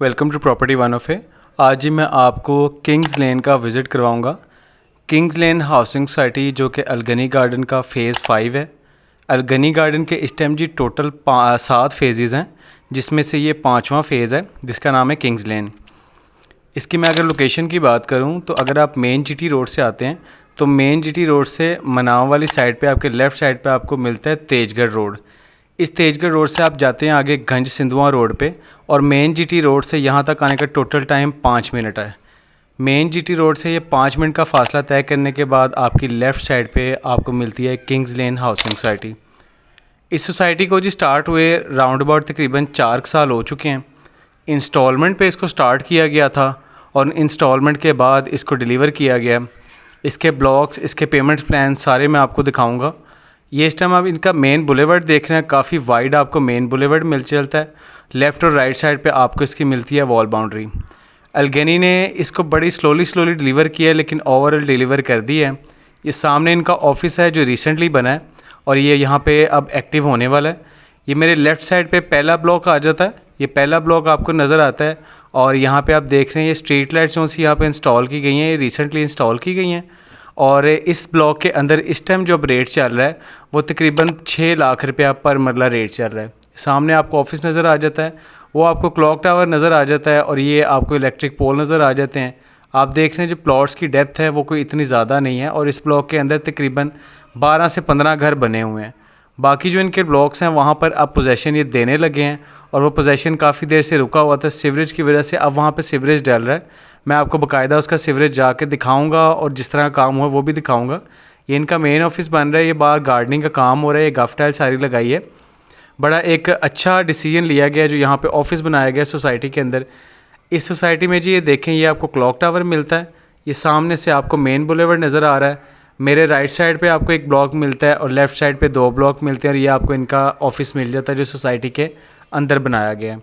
Welcome to property one of a. आज ही मैं आपको किंग्स लेन का विज़िट करवाऊंगा। किंग्स लेन हाउसिंग सोसाइटी जो कि अलगनी गार्डन का फ़ेज़ 5 है। अलगनी गार्डन के इस टाइम जी टोटल 7 फेजेज़ हैं, जिसमें से ये 5वां फ़ेज़ है जिसका नाम है किंग्स लेन। इसकी मैं अगर लोकेशन की बात करूं तो अगर आप मेन जीटी रोड से आते हैं तो मेन जीटी रोड से मनाव वाली साइड पे आपके लेफ़्ट साइड पे आपको मिलता है तेजगढ़ रोड। इस तेजगढ़ रोड से आप जाते हैं आगे गंज सिंधुआ रोड पे, और मेन जीटी रोड से यहाँ तक आने का टोटल टाइम 5 मिनट है। मेन जीटी रोड से ये 5 मिनट का फासला तय करने के बाद आपकी लेफ़्ट साइड पे आपको मिलती है किंग्स लेन हाउसिंग सोसाइटी। इस सोसाइटी को जी स्टार्ट हुए राउंड अबाउट तकरीबन 4 साल हो चुके हैं। इंस्टॉलमेंट पे इसको स्टार्ट किया गया था और इंस्टॉलमेंट के बाद इसको डिलीवर किया गया। इसके ब्लॉक्स, इसके पेमेंट प्लान सारे मैं आपको दिखाऊंगा। ये इस टाइम आप इनका मेन बुलेवर्ड देख रहे हैं, काफ़ी वाइड आपको मेन बुलेवर्ड मिल चलता है। लेफ़्ट और राइट साइड पे आपको इसकी मिलती है वॉल बाउंड्री। अलगनी ने इसको बड़ी स्लोली डिलीवर किया है, लेकिन ओवरऑल डिलीवर कर दी है। ये सामने इनका ऑफिस है जो रिसेंटली बना है और ये यहाँ पे अब एक्टिव होने वाला है। ये मेरे लेफ़्ट साइड पे पहला ब्लॉक आ जाता है। ये पहला ब्लॉक आपको नज़र आता है और यहाँ पे आप देख रहे हैं ये स्ट्रीट लाइट्स जो सी यहाँ पे इंस्टॉल की गई हैं, ये रिसेंटली इंस्टॉल की गई हैं। और इस ब्लॉक के अंदर इस टाइम जो अब रेट चल रहा है वो तकरीबन 6 लाख रुपया पर मरला रेट चल रहा है। सामने आपको ऑफिस नज़र आ जाता है, वो आपको क्लॉक टावर नज़र आ जाता है और ये आपको इलेक्ट्रिक पोल नज़र आ जाते हैं। आप देख रहे हैं जो प्लॉट्स की डेप्थ है वो कोई इतनी ज़्यादा नहीं है और इस ब्लॉक के अंदर तकरीबन 12 से 15 घर बने हुए हैं। बाकी जो इनके ब्लॉक्स हैं वहाँ पर अब पोजेसन ये देने लगे हैं और वो पोजेसन काफ़ी देर से रुका हुआ था सीवरेज की वजह से। अब वहाँ पे सीवरेज डल रहा है। मैं आपको बाकायदा उसका सीवरेज जाके दिखाऊंगा और जिस तरह का काम हुआ वो भी दिखाऊंगा। ये इनका मेन ऑफिस बन रहा है, ये बाहर गार्डनिंग का काम हो रहा है, ये गफ टाइल सारी लगाई है। बड़ा एक अच्छा डिसीजन लिया गया जो यहाँ पे ऑफिस बनाया गया सोसाइटी के अंदर। इस सोसाइटी में जी ये देखें, ये आपको क्लॉक टावर मिलता है। ये सामने से आपको मेन बुलेवर्ड नज़र आ रहा है। मेरे राइट साइड पे आपको एक ब्लॉक मिलता है और लेफ़्ट साइड पे 2 ब्लॉक मिलते हैं और ये आपको इनका ऑफिस मिल जाता है जो सोसाइटी के अंदर बनाया गया है।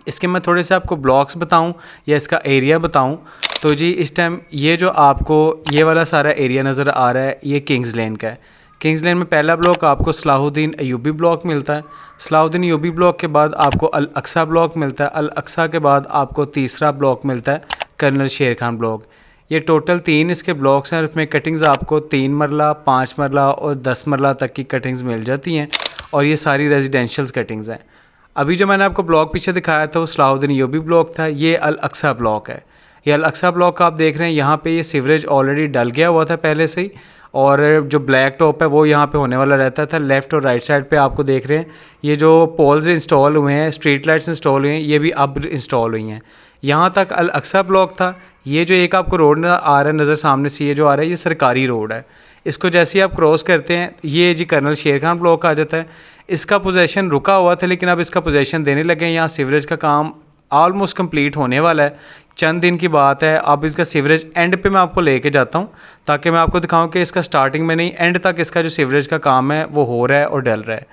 इसके मैं थोड़े से आपको ब्लॉक्स बताऊं या इसका एरिया बताऊं तो जी इस टाइम ये जो आपको ये वाला सारा एरिया नज़र आ रहा है ये किंग्स लेन का है। किंग्स लेन में पहला ब्लॉक आपको सलाहुद्दीन अयूबी ब्लॉक मिलता है। सलाहुद्दीन अयूबी ब्लॉक के बाद आपको अल अक्सा ब्लॉक मिलता है। अल अक्सा के बाद आपको तीसरा ब्लॉक मिलता है कर्नल शेर खान ब्लॉक। ये टोटल 3 इसके ब्लॉक्स हैं और उसमें कटिंग्स आपको 3 मरला, 5 मरला और 10 मरला तक की कटिंग्स मिल जाती हैं और ये सारी रेजिडेंशियल कटिंग्स हैं। अभी जो मैंने आपको ब्लॉक पीछे दिखाया था वो सलाहुद्दीन अयूबी ब्लॉक था। ये अल अक्सा ब्लॉक है। ये अल अक्सा ब्लॉक आप देख रहे हैं, यहाँ पे ये सीवरेज ऑलरेडी डल गया हुआ था पहले से ही और जो ब्लैक टॉप है वो यहाँ पे होने वाला रहता था। लेफ़्ट और राइट साइड पे आपको देख रहे हैं ये जो पोल्स इंस्टॉल हुए हैं, स्ट्रीट लाइट्स इंस्टॉल हुए हैं, ये भी अब इंस्टॉल हुई हैं। यहाँ तक अल अक्सा ब्लॉक था। ये जो एक आपको रोड आ रहा है नज़र सामने से, ये जो आ रहा है ये सरकारी रोड है। इसको जैसे ही आप क्रॉस करते हैं ये जी कर्नल शेर खान ब्लॉक आ जाता है। इसका पोजेसन रुका हुआ था लेकिन अब इसका पोजेसन देने लगे हैं। यहाँ सीवरेज का काम ऑलमोस्ट कंप्लीट होने वाला है, चंद दिन की बात है। अब इसका सीवरेज एंड पे मैं आपको लेके जाता हूँ ताकि मैं आपको दिखाऊं कि इसका स्टार्टिंग में नहीं एंड तक इसका जो सीवरेज का काम है वो हो रहा है और डल रहा है।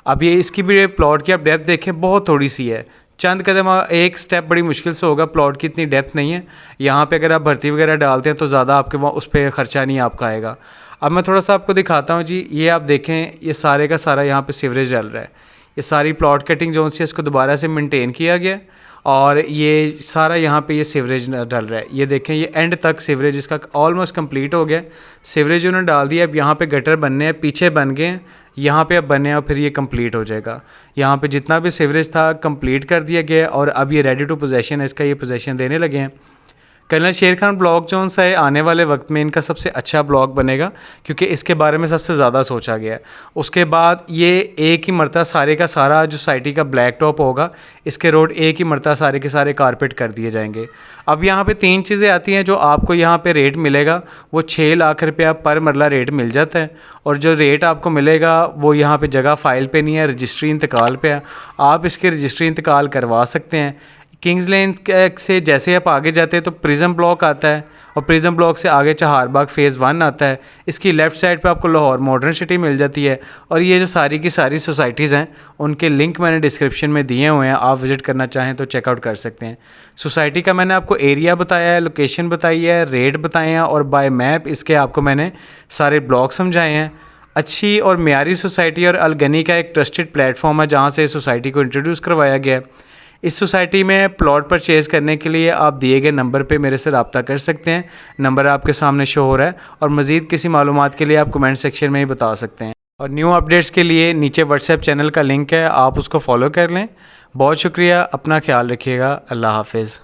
अब ये इसकी भी प्लॉट की आप डेप्थ देखें बहुत थोड़ी सी है, चंद कदम एक स्टेप बड़ी मुश्किल से होगा। प्लॉट की इतनी डेप्थ नहीं है। यहाँ पे अगर आप भर्ती वगैरह डालते हैं तो ज़्यादा आपके वहाँ उस पर ख़र्चा नहीं आपका आएगा। अब मैं थोड़ा सा आपको दिखाता हूँ जी। ये आप देखें ये सारे का सारा यहाँ पे सीवरेज डल रहा है। ये सारी प्लॉट कटिंग जो सी इसको दोबारा से मेंटेन किया गया और ये सारा यहाँ पे ये सीवरेज डल रहा है। ये देखें ये एंड तक सीवरेज इसका ऑलमोस्ट कंप्लीट हो गया। सीवरेज उन्होंने डाल दिया। अब यहाँ पे गटर बनने हैं, पीछे बन गए हैं, यहाँ पे अब बने हैं और फिर ये कंप्लीट हो जाएगा। यहाँ पे जितना भी सीवरेज था कंप्लीट कर दिया गया और अब ये रेडी टू पोजेसन है, इसका ये पोजेसन देने लगे हैं। कर्नल शेर खान ब्लॉक जो सा है आने वाले वक्त में इनका सबसे अच्छा ब्लॉक बनेगा क्योंकि इसके बारे में सबसे ज़्यादा सोचा गया है। उसके बाद ये एक ही मरतबा सारे का सारा जो सोसाइटी का ब्लैक टॉप होगा, इसके रोड एक ही मरतबा सारे के सारे कारपेट कर दिए जाएंगे। अब यहाँ पे 3 चीज़ें आती हैं जो आपको यहाँ पे रेट मिलेगा वो 6 लाख रुपया पर मरला रेट मिल जाता है और जो रेट आपको मिलेगा वो यहाँ पे जगह फ़ाइल पे नहीं है, रजिस्ट्री इंतकाल पे है। आप इसके रजिस्ट्री इंतकाल करवा सकते हैं। किंग्स लेन से जैसे आप आगे जाते हैं तो प्रिज्म ब्लॉक आता है और प्रिज्म ब्लॉक से आगे चहारबाग फ़ेज़ 1 आता है। इसकी लेफ़्ट साइड पे आपको लाहौर मॉडर्न सिटी मिल जाती है और ये जो सारी की सारी सोसाइटीज़ हैं उनके लिंक मैंने डिस्क्रिप्शन में दिए हुए हैं, आप विज़िट करना चाहें तो चेकआउट कर सकते हैं। सोसाइटी का मैंने आपको एरिया बताया है, लोकेशन बताई है, रेट बताए हैं और बाय मैप इसके आपको मैंने सारे ब्लॉक समझाए हैं। अच्छी और मेयारी सोसाइटी और अलगनी का एक ट्रस्टेड प्लेटफॉर्म है जहाँ से सोसाइटी को इंट्रोड्यूस करवाया गया है। इस सोसाइटी में प्लॉट परचेज़ करने के लिए आप दिए गए नंबर पे मेरे से रब्ता कर सकते हैं। नंबर आपके सामने शो हो रहा है, और मज़ीद किसी मालूमात के लिए आप कमेंट सेक्शन में ही बता सकते हैं। और न्यू अपडेट्स के लिए नीचे व्हाट्सएप चैनल का लिंक है, आप उसको फॉलो कर लें। बहुत शुक्रिया, अपना ख्याल रखिएगा। अल्लाह हाफिज़।